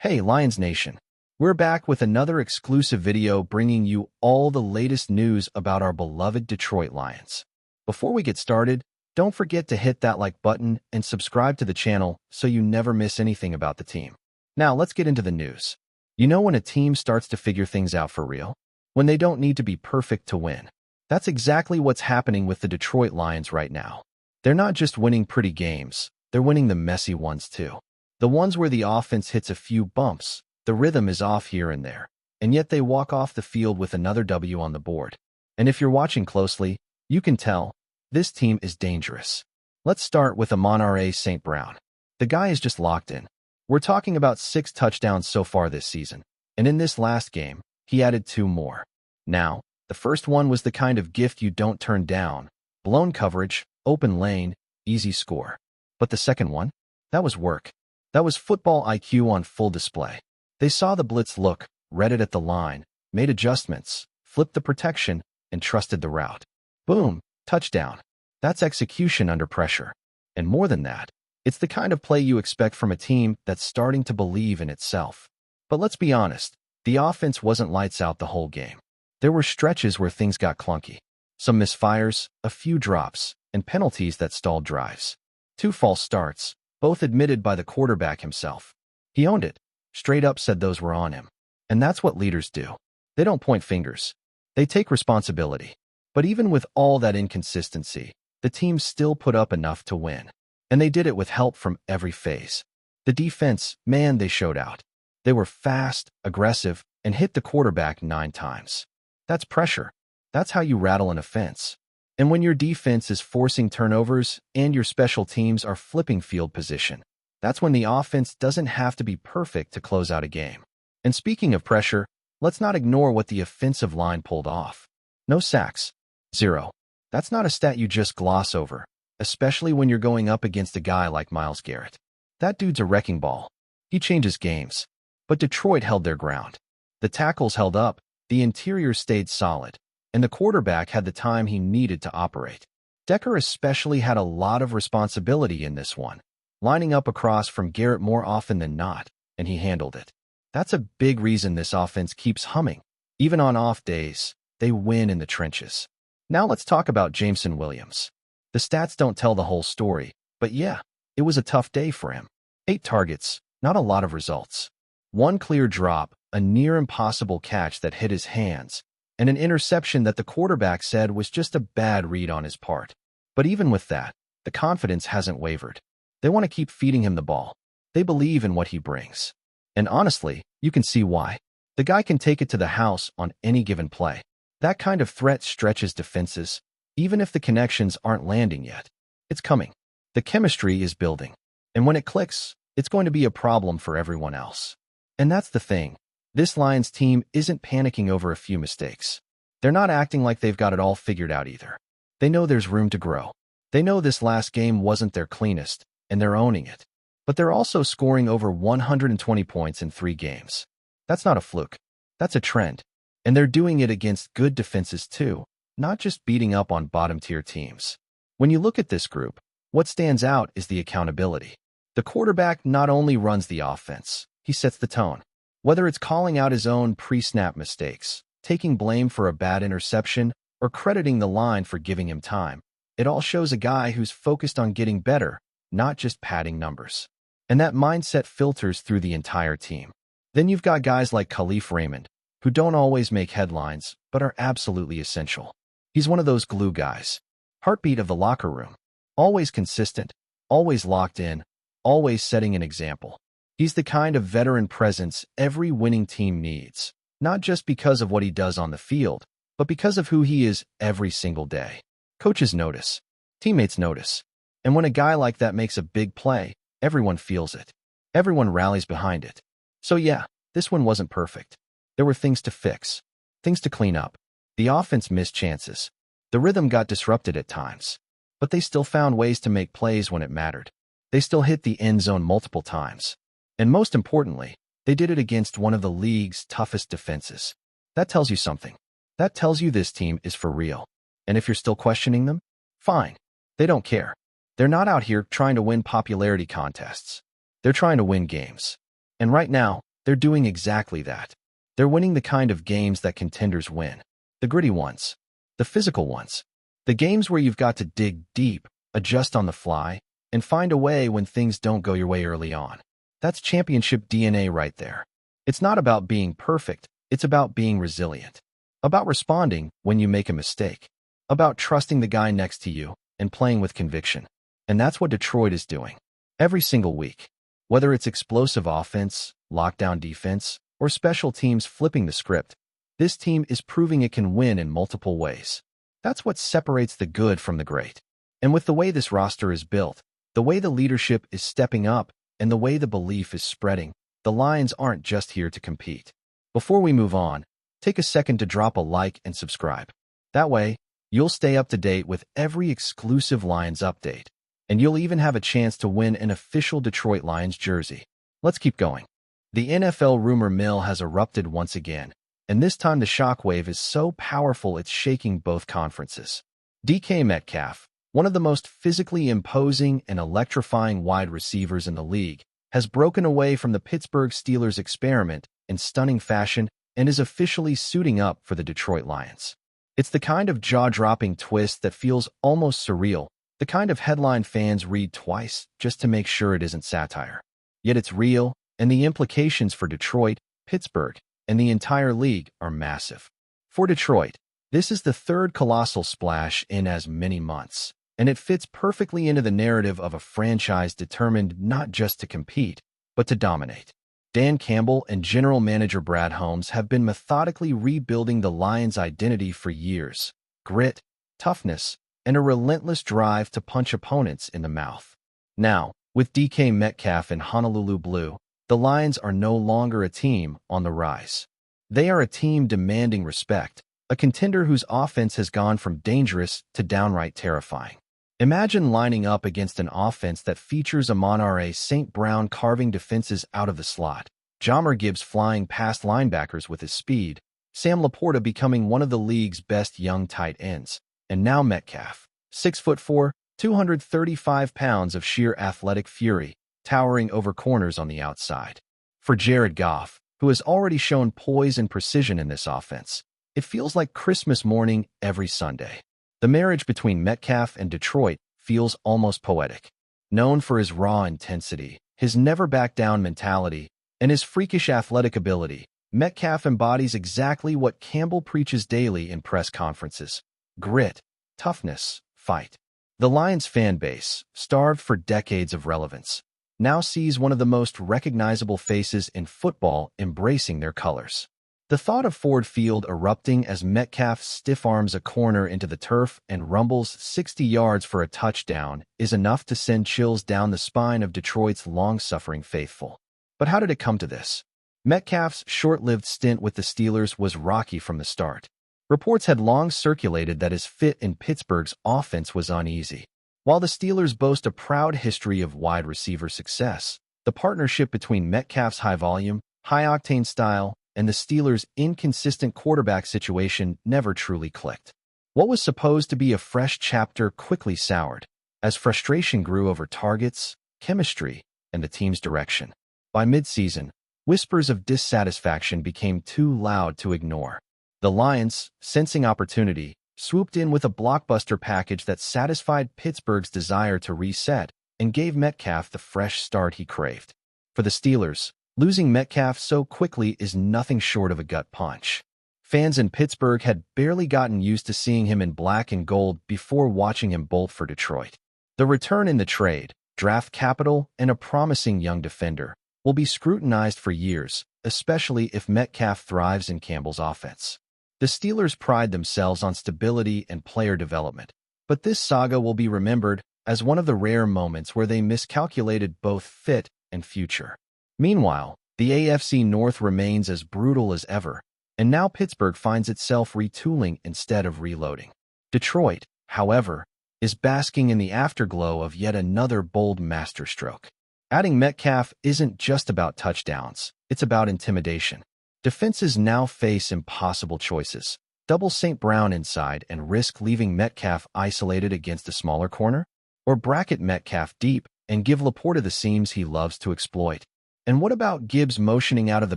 Hey, Lions Nation! We're back with another exclusive video bringing you all the latest news about our beloved Detroit Lions. Before we get started, don't forget to hit that like button and subscribe to the channel so you never miss anything about the team. Now, let's get into the news. You know when a team starts to figure things out for real? When they don't need to be perfect to win. That's exactly what's happening with the Detroit Lions right now. They're not just winning pretty games, they're winning the messy ones too. The ones where the offense hits a few bumps, the rhythm is off here and there, and yet they walk off the field with another W on the board. And if you're watching closely, you can tell, this team is dangerous. Let's start with Amon-Ra St. Brown. The guy is just locked in. We're talking about 6 touchdowns so far this season, and in this last game, he added 2 more. Now, the first one was the kind of gift you don't turn down. Blown coverage, open lane, easy score. But the second one? That was work. That was football IQ on full display. They saw the blitz look, read it at the line, made adjustments, flipped the protection, and trusted the route. Boom, touchdown. That's execution under pressure. And more than that, it's the kind of play you expect from a team that's starting to believe in itself. But let's be honest, the offense wasn't lights out the whole game. There were stretches where things got clunky. Some misfires, a few drops, and penalties that stalled drives. 2 false starts, both admitted by the quarterback himself. He owned it, straight up said those were on him. And that's what leaders do. They don't point fingers. They take responsibility. But even with all that inconsistency, the team still put up enough to win. And they did it with help from every phase. The defense, man, they showed out. They were fast, aggressive, and hit the quarterback 9 times. That's pressure. That's how you rattle an offense. And when your defense is forcing turnovers and your special teams are flipping field position, that's when the offense doesn't have to be perfect to close out a game. And speaking of pressure, let's not ignore what the offensive line pulled off. No sacks. 0. That's not a stat you just gloss over, especially when you're going up against a guy like Myles Garrett. That dude's a wrecking ball. He changes games. But Detroit held their ground. The tackles held up, the interior stayed solid, and the quarterback had the time he needed to operate. Decker especially had a lot of responsibility in this one, lining up across from Garrett more often than not, and he handled it. That's a big reason this offense keeps humming. Even on off days, they win in the trenches. Now let's talk about Jameson Williams. The stats don't tell the whole story, but yeah, it was a tough day for him. 8 targets, not a lot of results. 1 clear drop, a near impossible catch that hit his hands, and an interception that the quarterback said was just a bad read on his part. But even with that, the confidence hasn't wavered. They want to keep feeding him the ball. They believe in what he brings. And honestly, you can see why. The guy can take it to the house on any given play. That kind of threat stretches defenses, even if the connections aren't landing yet. It's coming. The chemistry is building. And when it clicks, it's going to be a problem for everyone else. And that's the thing. This Lions team isn't panicking over a few mistakes. They're not acting like they've got it all figured out either. They know there's room to grow. They know this last game wasn't their cleanest, and they're owning it. But they're also scoring over 120 points in 3 games. That's not a fluke. That's a trend. And they're doing it against good defenses too, not just beating up on bottom-tier teams. When you look at this group, what stands out is the accountability. The quarterback not only runs the offense, he sets the tone. Whether it's calling out his own pre-snap mistakes, taking blame for a bad interception, or crediting the line for giving him time, it all shows a guy who's focused on getting better, not just padding numbers. And that mindset filters through the entire team. Then you've got guys like Khalif Raymond, who don't always make headlines, but are absolutely essential. He's one of those glue guys. Heartbeat of the locker room. Always consistent, always locked in, always setting an example. He's the kind of veteran presence every winning team needs, not just because of what he does on the field, but because of who he is every single day. Coaches notice. Teammates notice. And when a guy like that makes a big play, everyone feels it. Everyone rallies behind it. So yeah, this one wasn't perfect. There were things to fix, things to clean up. The offense missed chances. The rhythm got disrupted at times. But they still found ways to make plays when it mattered. They still hit the end zone multiple times. And most importantly, they did it against one of the league's toughest defenses. That tells you something. That tells you this team is for real. And if you're still questioning them, fine. They don't care. They're not out here trying to win popularity contests. They're trying to win games. And right now, they're doing exactly that. They're winning the kind of games that contenders win. The gritty ones. The physical ones. The games where you've got to dig deep, adjust on the fly, and find a way when things don't go your way early on. That's championship DNA right there. It's not about being perfect, it's about being resilient. About responding when you make a mistake. About trusting the guy next to you and playing with conviction. And that's what Detroit is doing. Every single week. Whether it's explosive offense, lockdown defense, or special teams flipping the script, this team is proving it can win in multiple ways. That's what separates the good from the great. And with the way this roster is built, the way the leadership is stepping up, and the way the belief is spreading, the Lions aren't just here to compete. Before we move on, take a second to drop a like and subscribe. That way, you'll stay up to date with every exclusive Lions update, and you'll even have a chance to win an official Detroit Lions jersey. Let's keep going. The NFL rumor mill has erupted once again, and this time the shockwave is so powerful it's shaking both conferences. DK Metcalf, one of the most physically imposing and electrifying wide receivers in the league, has broken away from the Pittsburgh Steelers experiment in stunning fashion and is officially suiting up for the Detroit Lions. It's the kind of jaw-dropping twist that feels almost surreal, the kind of headline fans read twice just to make sure it isn't satire. Yet it's real, and the implications for Detroit, Pittsburgh, and the entire league are massive. For Detroit, this is the third colossal splash in as many months, and it fits perfectly into the narrative of a franchise determined not just to compete, but to dominate. Dan Campbell and general manager Brad Holmes have been methodically rebuilding the Lions' identity for years. Grit, toughness, and a relentless drive to punch opponents in the mouth. Now, with DK Metcalf in Honolulu Blue, the Lions are no longer a team on the rise. They are a team demanding respect, a contender whose offense has gone from dangerous to downright terrifying. Imagine lining up against an offense that features Amon-Ra St. Brown carving defenses out of the slot, Jahmyr Gibbs flying past linebackers with his speed, Sam Laporta becoming one of the league's best young tight ends, and now Metcalf, 6'4", 235 pounds of sheer athletic fury, towering over corners on the outside. For Jared Goff, who has already shown poise and precision in this offense, it feels like Christmas morning every Sunday. The marriage between Metcalf and Detroit feels almost poetic. Known for his raw intensity, his never-back-down mentality, and his freakish athletic ability, Metcalf embodies exactly what Campbell preaches daily in press conferences: grit, toughness, fight. The Lions fan base, starved for decades of relevance, now sees one of the most recognizable faces in football embracing their colors. The thought of Ford Field erupting as Metcalf stiff-arms a corner into the turf and rumbles 60 yards for a touchdown is enough to send chills down the spine of Detroit's long-suffering faithful. But how did it come to this? Metcalf's short-lived stint with the Steelers was rocky from the start. Reports had long circulated that his fit in Pittsburgh's offense was uneasy. While the Steelers boast a proud history of wide receiver success, the partnership between Metcalf's high-volume, high-octane style, and the Steelers' inconsistent quarterback situation never truly clicked. What was supposed to be a fresh chapter quickly soured, as frustration grew over targets, chemistry, and the team's direction. By mid-season, whispers of dissatisfaction became too loud to ignore. The Lions, sensing opportunity, swooped in with a blockbuster package that satisfied Pittsburgh's desire to reset and gave Metcalf the fresh start he craved. For the Steelers, losing Metcalf so quickly is nothing short of a gut punch. Fans in Pittsburgh had barely gotten used to seeing him in black and gold before watching him bolt for Detroit. The return in the trade, draft capital, and a promising young defender will be scrutinized for years, especially if Metcalf thrives in Campbell's offense. The Steelers pride themselves on stability and player development, but this saga will be remembered as one of the rare moments where they miscalculated both fit and future. Meanwhile, the AFC North remains as brutal as ever, and now Pittsburgh finds itself retooling instead of reloading. Detroit, however, is basking in the afterglow of yet another bold masterstroke. Adding Metcalf isn't just about touchdowns, it's about intimidation. Defenses now face impossible choices: double St. Brown inside and risk leaving Metcalf isolated against a smaller corner, or bracket Metcalf deep and give Laporta the seams he loves to exploit. And what about Gibbs motioning out of the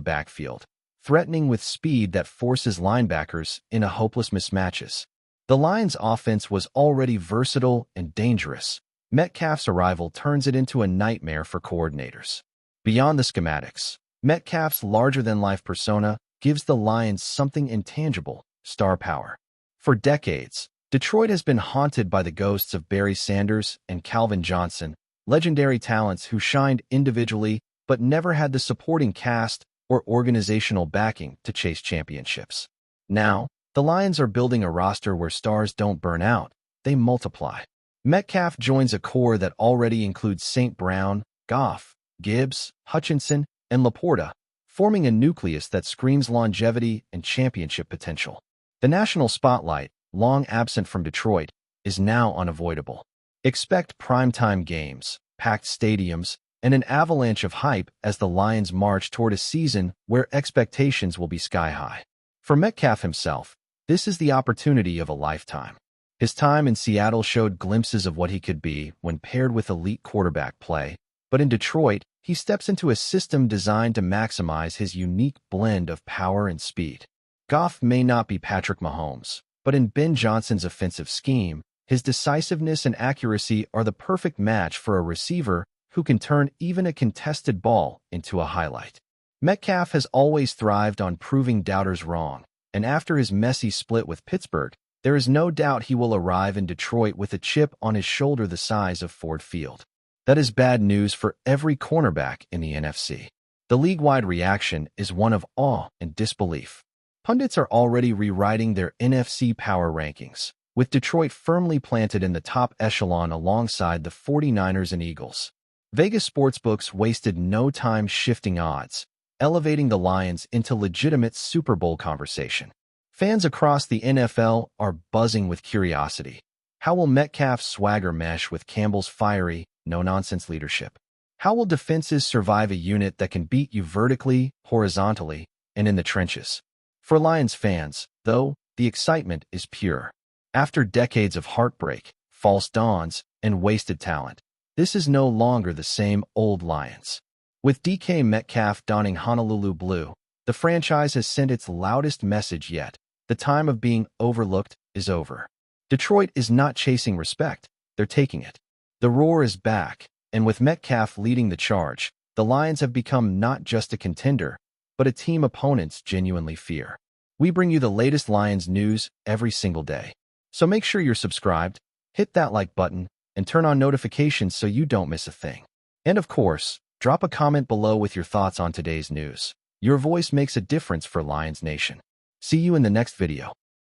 backfield, threatening with speed that forces linebackers into hopeless mismatches? The Lions' offense was already versatile and dangerous. Metcalf's arrival turns it into a nightmare for coordinators. Beyond the schematics, Metcalf's larger-than-life persona gives the Lions something intangible: star power. For decades, Detroit has been haunted by the ghosts of Barry Sanders and Calvin Johnson, legendary talents who shined individually but never had the supporting cast or organizational backing to chase championships. Now, the Lions are building a roster where stars don't burn out, they multiply. Metcalf joins a core that already includes St. Brown, Goff, Gibbs, Hutchinson, and Laporta, forming a nucleus that screams longevity and championship potential. The national spotlight, long absent from Detroit, is now unavoidable. Expect primetime games, packed stadiums, and an avalanche of hype as the Lions march toward a season where expectations will be sky-high. For Metcalf himself, this is the opportunity of a lifetime. His time in Seattle showed glimpses of what he could be when paired with elite quarterback play, but in Detroit, he steps into a system designed to maximize his unique blend of power and speed. Goff may not be Patrick Mahomes, but in Ben Johnson's offensive scheme, his decisiveness and accuracy are the perfect match for a receiver who can turn even a contested ball into a highlight. Metcalf has always thrived on proving doubters wrong, and after his messy split with Pittsburgh, there is no doubt he will arrive in Detroit with a chip on his shoulder the size of Ford Field. That is bad news for every cornerback in the NFC. The league-wide reaction is one of awe and disbelief. Pundits are already rewriting their NFC power rankings, with Detroit firmly planted in the top echelon alongside the 49ers and Eagles. Vegas sportsbooks wasted no time shifting odds, elevating the Lions into legitimate Super Bowl conversation. Fans across the NFL are buzzing with curiosity. How will Metcalf's swagger mesh with Campbell's fiery, no-nonsense leadership? How will defenses survive a unit that can beat you vertically, horizontally, and in the trenches? For Lions fans, though, the excitement is pure. After decades of heartbreak, false dawns, and wasted talent, this is no longer the same old Lions. With DK Metcalf donning Honolulu blue, the franchise has sent its loudest message yet. The time of being overlooked is over. Detroit is not chasing respect, they're taking it. The roar is back, and with Metcalf leading the charge, the Lions have become not just a contender, but a team opponents genuinely fear. We bring you the latest Lions news every single day. So make sure you're subscribed, hit that like button, and turn on notifications so you don't miss a thing. And of course, drop a comment below with your thoughts on today's news. Your voice makes a difference for Lions Nation. See you in the next video.